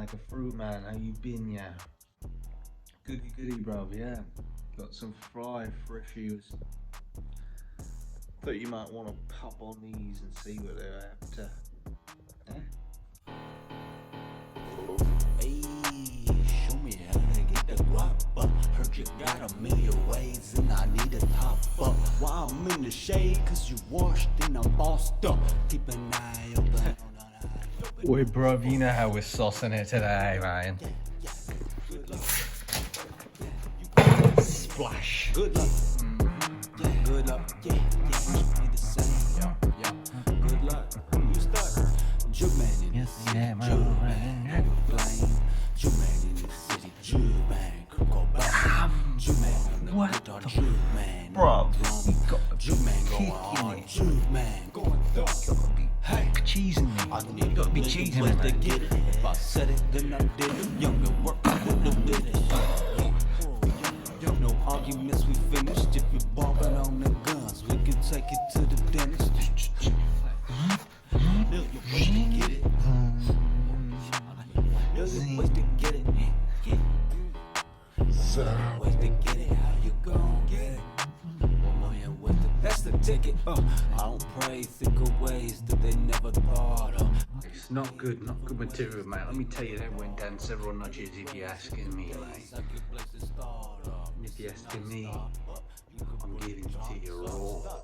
like a fruit, man. How you been, yeah? Goody goody, bro, yeah. Got some fried freshies. Thought you might want to pop on these and see what they're up to. Hey, show me how to get the guap up. Heard you got a million ways and I need a top up. Why I'm in the shade? Cause you washed and I'm bossed up. Keep an eye open. Wait, bro, you know how we're saucing it today, man. Splash. Good luck. Yeah, good luck. Yeah, be the same. Yeah. Good luck. You start. Juke-man in the city. Juke-man, flame. Juke-man in the city. Juke-man, go back. Juke-man, What the Juke-man. Bro, you got Juke-man going hard. Juke-man going dark. Hey, cheesing me. I need Gotta be a cheating way me, to man. get it. If I said it, then I did it. Younger work with the business. No arguments, we finished. If you're barking on the guns, we can take it to the dentist. Million ways to get it. Million ways to get it. Million ways to get it. How you gon' get it? 1 million ways to, that's the ticket. I don't pray thicker ways that they never thought of. It's not good material, mate. Let me tell you, that went down several notches if you're asking me, mate. If you're asking me, I'm giving it to you raw.